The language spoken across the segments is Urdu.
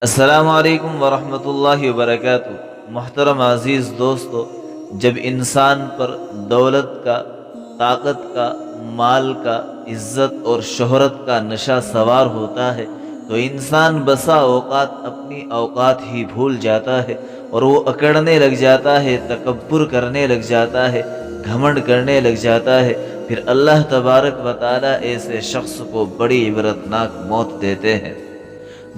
السلام علیکم ورحمۃ اللہ وبرکاتہ۔ محترم عزیز دوستو، جب انسان پر دولت کا، طاقت کا، مال کا، عزت اور شہرت کا نشہ سوار ہوتا ہے تو انسان بسا اوقات اپنی اوقات ہی بھول جاتا ہے اور وہ اکڑنے لگ جاتا ہے، تکبر کرنے لگ جاتا ہے، گھمنڈ کرنے لگ جاتا ہے۔ پھر اللہ تبارک و تعالیٰ ایسے شخص کو بڑی عبرتناک موت دیتے ہیں،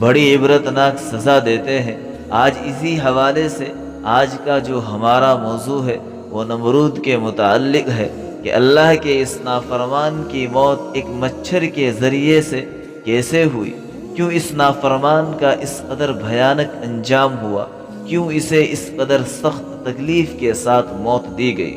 بڑی عبرتناک سزا دیتے ہیں۔ آج اسی حوالے سے آج کا جو ہمارا موضوع ہے وہ نمرود کے متعلق ہے کہ اللہ کے اس نافرمان کی موت ایک مچھر کے ذریعے سے کیسے ہوئی، کیوں اس نافرمان کا اس قدر بھیانک انجام ہوا، کیوں اسے اس قدر سخت تکلیف کے ساتھ موت دی گئی۔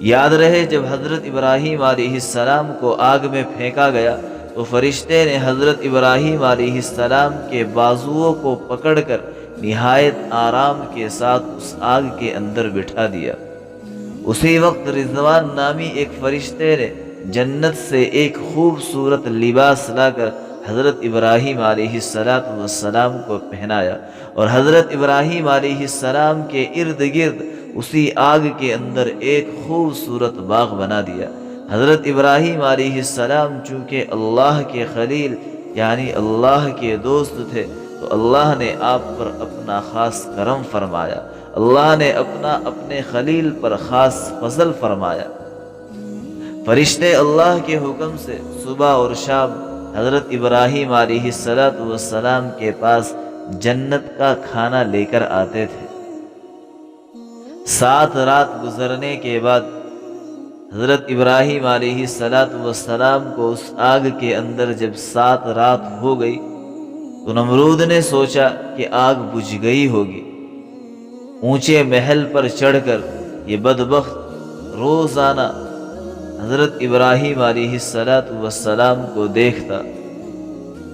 یاد رہے، جب حضرت ابراہیم علیہ السلام کو آگ میں پھینکا گیا تو فرشتے نے حضرت ابراہیم علیہ السلام کے بازوؤں کو پکڑ کر نہایت آرام کے ساتھ اس آگ کے اندر بٹھا دیا۔ اسی وقت رضوان نامی ایک فرشتے نے جنت سے ایک خوبصورت لباس لا کر حضرت ابراہیم علیہ السلام کو پہنایا اور حضرت ابراہیم علیہ السلام کے ارد گرد اسی آگ کے اندر ایک خوبصورت باغ بنا دیا۔ حضرت ابراہیم علیہ السلام چونکہ اللہ کے خلیل یعنی اللہ کے دوست تھے تو اللہ نے آپ پر اپنا خاص کرم فرمایا، اللہ نے اپنے خلیل پر خاص فضل فرمایا۔ فرشتے اللہ کے حکم سے صبح اور شام حضرت ابراہیم علیہ السلام کے پاس جنت کا کھانا لے کر آتے تھے۔ 7 رات گزرنے کے بعد حضرت ابراہیم علیہ السلام کو اس آگ کے اندر جب 7 رات ہو گئی تو نمرود نے سوچا کہ آگ بجھ گئی ہوگی۔ اونچے محل پر چڑھ کر یہ بدبخت روزانہ حضرت ابراہیم علیہ السلام کو دیکھتا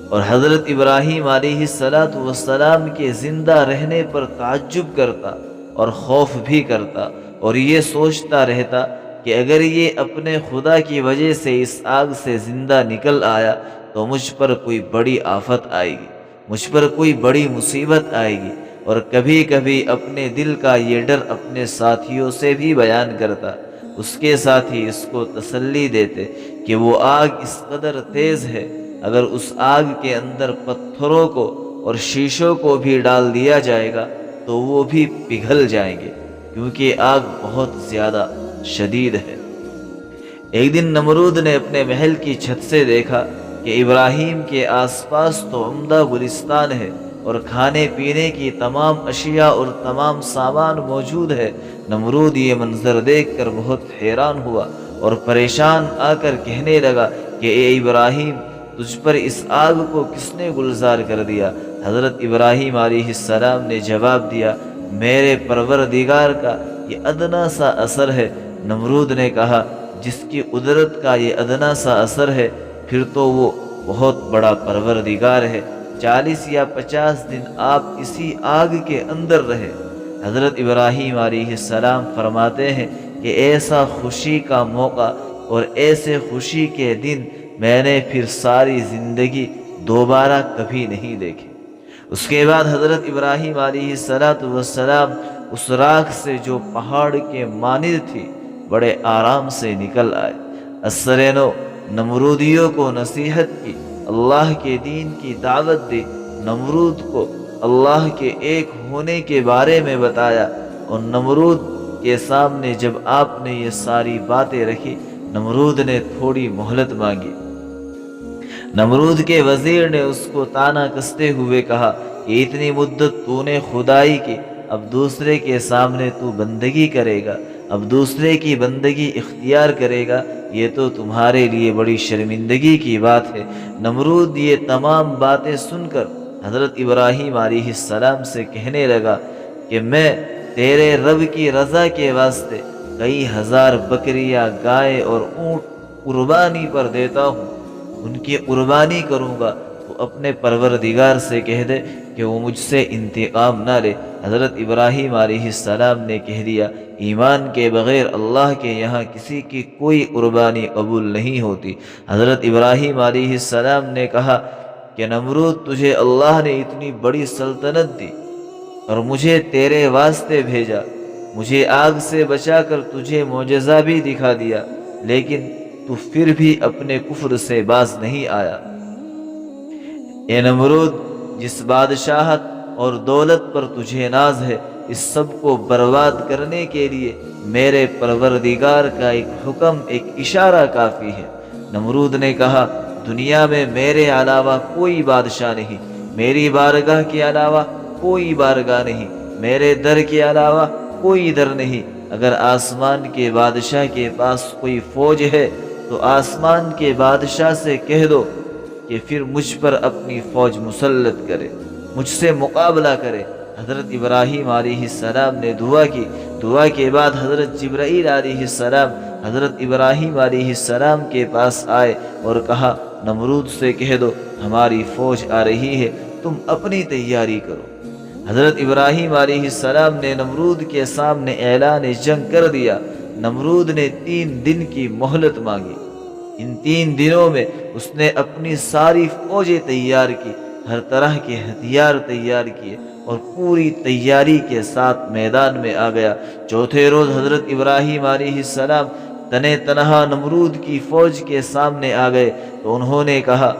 اور حضرت ابراہیم علیہ السلام کے زندہ رہنے پر تعجب کرتا اور خوف بھی کرتا اور یہ سوچتا رہتا کہ اگر یہ اپنے خدا کی وجہ سے اس آگ سے زندہ نکل آیا تو مجھ پر کوئی بڑی آفت آئے گی، مجھ پر کوئی بڑی مصیبت آئے گی۔ اور کبھی کبھی اپنے دل کا یہ ڈر اپنے ساتھیوں سے بھی بیان کرتا۔ اس کے ساتھی اس کو تسلی دیتے کہ وہ آگ اس قدر تیز ہے، اگر اس آگ کے اندر پتھروں کو اور شیشوں کو بھی ڈال دیا جائے گا تو وہ بھی پگھل جائیں گے، کیونکہ آگ بہت زیادہ شدید ہے۔ ایک دن نمرود نے اپنے محل کی چھت سے دیکھا کہ ابراہیم کے آس پاس تو عمدہ گلستان ہے اور کھانے پینے کی تمام اشیاء اور تمام سامان موجود ہے۔ نمرود یہ منظر دیکھ کر بہت حیران ہوا اور پریشان آ کر کہنے لگا کہ اے ابراہیم، تجھ پر اس آگ کو کس نے گلزار کر دیا؟ حضرت ابراہیم علیہ السلام نے جواب دیا، میرے پروردگار کا یہ ادنا سا اثر ہے۔ نمرود نے کہا، جس کی قدرت کا یہ ادنا سا اثر ہے پھر تو وہ بہت بڑا پروردگار ہے۔ 40 یا 50 دن آپ اسی آگ کے اندر رہے۔ حضرت ابراہیم علیہ السلام فرماتے ہیں کہ ایسا خوشی کا موقع اور ایسے خوشی کے دن میں نے پھر ساری زندگی دوبارہ کبھی نہیں دیکھے۔ اس کے بعد حضرت ابراہیم علیہ السلام اس راکھ سے جو پہاڑ کے مانند تھی بڑے آرام سے نکل آئے۔ اثر-نو نمرودیوں کو نصیحت کی، اللہ کے دین کی دعوت دی، نمرود کو اللہ کے ایک ہونے کے بارے میں بتایا اور نمرود کے سامنے جب آپ نے یہ ساری باتیں رکھی، نمرود نے تھوڑی مہلت مانگی۔ نمرود کے وزیر نے اس کو طعنہ کستے ہوئے کہا کہ اتنی مدت تو نے خدائی کی، اب دوسرے کے سامنے تو بندگی کرے گا، اب دوسرے کی بندگی اختیار کرے گا، یہ تو تمہارے لیے بڑی شرمندگی کی بات ہے۔ نمرود یہ تمام باتیں سن کر حضرت ابراہیم علیہ السلام سے کہنے لگا کہ میں تیرے رب کی رضا کے واسطے کئی ہزار بکریاں، گائے اور اونٹ قربانی پر دیتا ہوں، ان کی قربانی کروں گا، تو اپنے پروردگار سے کہہ دے کہ وہ مجھ سے انتقام نہ لے۔ حضرت ابراہیم علیہ السلام نے کہہ دیا، ایمان کے بغیر اللہ کے یہاں کسی کی کوئی قربانی قبول نہیں ہوتی۔ حضرت ابراہیم علیہ السلام نے کہا، کہ نمرود تجھے اللہ نے اتنی بڑی سلطنت دی اور مجھے تیرے واسطے بھیجا، مجھے آگ سے بچا کر تجھے معجزہ بھی دکھا دیا، لیکن تو پھر بھی اپنے کفر سے باز نہیں آیا۔ اے نمرود، جس بادشاہت اور دولت پر تجھے ناز ہے، اس سب کو برباد کرنے کے لیے میرے پروردگار کا ایک حکم، ایک اشارہ کافی ہے۔ نمرود نے کہا، دنیا میں میرے علاوہ کوئی بادشاہ نہیں، میری بارگاہ کے علاوہ کوئی بارگاہ نہیں، میرے در کے علاوہ کوئی در نہیں۔ اگر آسمان کے بادشاہ کے پاس کوئی فوج ہے تو آسمان کے بادشاہ سے کہہ دو کہ پھر مجھ پر اپنی فوج مسلط کرے، مجھ سے مقابلہ کرے۔ حضرت ابراہیم علیہ السلام نے دعا کی۔ دعا کے بعد حضرت جبرائیل علیہ السلام حضرت ابراہیم علیہ السلام کے پاس آئے اور کہا، نمرود سے کہہ دو ہماری فوج آ رہی ہے، تم اپنی تیاری کرو۔ حضرت ابراہیم علیہ السلام نے نمرود کے سامنے اعلان جنگ کر دیا۔ نمرود نے 3 دن کی مہلت مانگی۔ ان 3 دنوں میں اس نے اپنی ساری فوجیں تیار کی، ہر طرح کے ہتھیار تیار کیے اور پوری تیاری کے ساتھ میدان میں آ گیا۔ چوتھے روز حضرت ابراہیم علیہ السلام تنے تنہا نمرود کی فوج کے سامنے آ گئے تو انہوں نے کہا،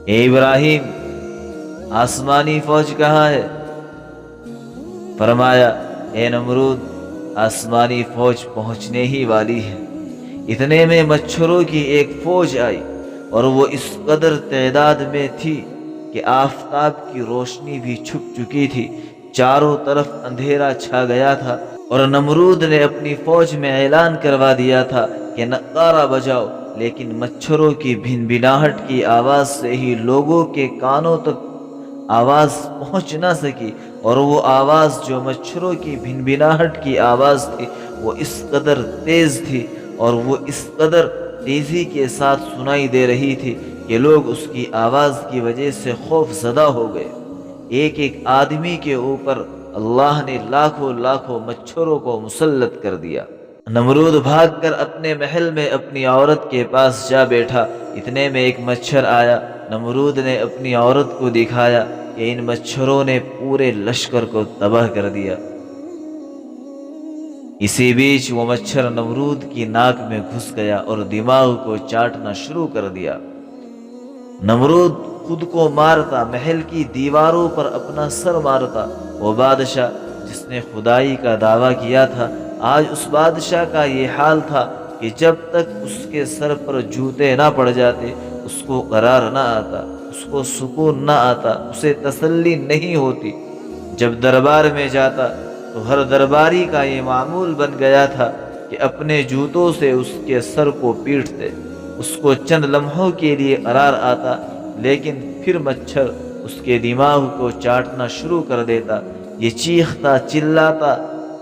اے ابراہیم، آسمانی فوج کہاں ہے؟ فرمایا، اے نمرود، آسمانی فوج پہنچنے ہی والی ہے۔ اتنے میں مچھروں کی ایک فوج آئی اور وہ اس قدر تعداد میں تھی کہ آفتاب کی روشنی بھی چھپ چکی تھی، چاروں طرف اندھیرا چھا گیا تھا، اور نمرود نے اپنی فوج میں اعلان کروا دیا تھا کہ نعرہ بجاؤ، لیکن مچھروں کی بھنبھناہٹ کی آواز سے ہی لوگوں کے کانوں تک آواز پہنچ نہ سکی، اور وہ آواز جو مچھروں کی بھنبھناہٹ کی آواز تھی وہ اس قدر تیز تھی اور وہ اس قدر تیزی کے ساتھ سنائی دے رہی تھی کہ لوگ اس کی آواز کی وجہ سے خوف زدہ ہو گئے۔ ایک ایک آدمی کے اوپر اللہ نے لاکھوں لاکھوں مچھروں کو مسلط کر دیا۔ نمرود بھاگ کر اپنے محل میں اپنی عورت کے پاس جا بیٹھا۔ اتنے میں ایک مچھر آیا۔ نمرود نے اپنی عورت کو دکھایا کہ ان مچھروں نے پورے لشکر کو تباہ کر دیا۔ اسی بیچ وہ مچھر نمرود کی ناک میں گھس گیا اور دماغ کو چاٹنا شروع کر دیا۔ نمرود خود کو مارتا، محل کی دیواروں پر اپنا سر مارتا۔ وہ بادشاہ جس نے خدائی کا دعویٰ کیا تھا، آج اس بادشاہ کا یہ حال تھا کہ جب تک اس کے سر پر جوتے نہ پڑ جاتے اس کو قرار نہ آتا، اس کو سکون نہ آتا، اسے تسلی نہیں ہوتی۔ جب دربار میں جاتا تو ہر درباری کا یہ معمول بن گیا تھا کہ اپنے جوتوں سے اس کے سر کو پیٹتے۔ اس کو چند لمحوں کے لیے قرار آتا، لیکن پھر مچھر اس کے دماغ کو چاٹنا شروع کر دیتا۔ یہ چیختا، چلاتا،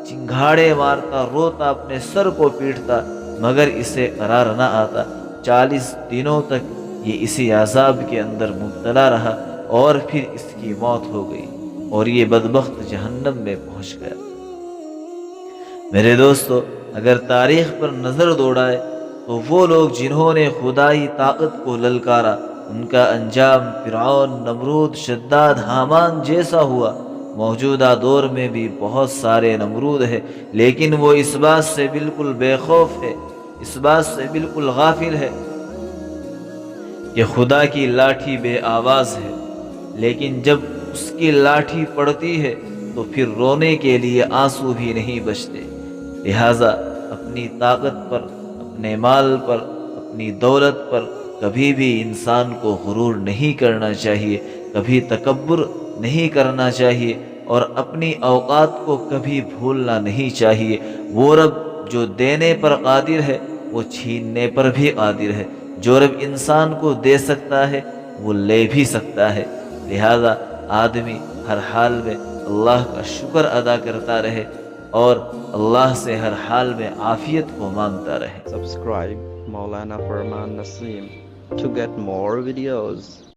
چنگھاڑے مارتا، روتا، اپنے سر کو پیٹتا، مگر اسے قرار نہ آتا۔ 40 دنوں تک یہ اسی عذاب کے اندر مبتلا رہا اور پھر اس کی موت ہو گئی اور یہ بدبخت جہنم میں پہنچ گیا۔ میرے دوستو، اگر تاریخ پر نظر دوڑائے تو وہ لوگ جنہوں نے خدائی طاقت کو للکارا، ان کا انجام فرعون، نمرود، شداد، حامان جیسا ہوا۔ موجودہ دور میں بھی بہت سارے نمرود ہیں، لیکن وہ اس بات سے بالکل بے خوف ہے، اس بات سے بالکل غافل ہے کہ خدا کی لاٹھی بے آواز ہے، لیکن جب اس کی لاٹھی پڑتی ہے تو پھر رونے کے لیے آنسو بھی نہیں بچتے۔ لہٰذا اپنی طاقت پر، اپنے مال پر، اپنی دولت پر کبھی بھی انسان کو غرور نہیں کرنا چاہیے، کبھی تکبر نہیں کرنا چاہیے، اور اپنی اوقات کو کبھی بھولنا نہیں چاہیے۔ وہ رب جو دینے پر قادر ہے وہ چھیننے پر بھی قادر ہے۔ جو رب انسان کو دے سکتا ہے وہ لے بھی سکتا ہے۔ لہذا آدمی ہر حال میں اللہ کا شکر ادا کرتا رہے اور اللہ سے ہر حال میں عافیت کو مانگتا رہے۔ Subscribe Maulana Farman Naseem to get more videos.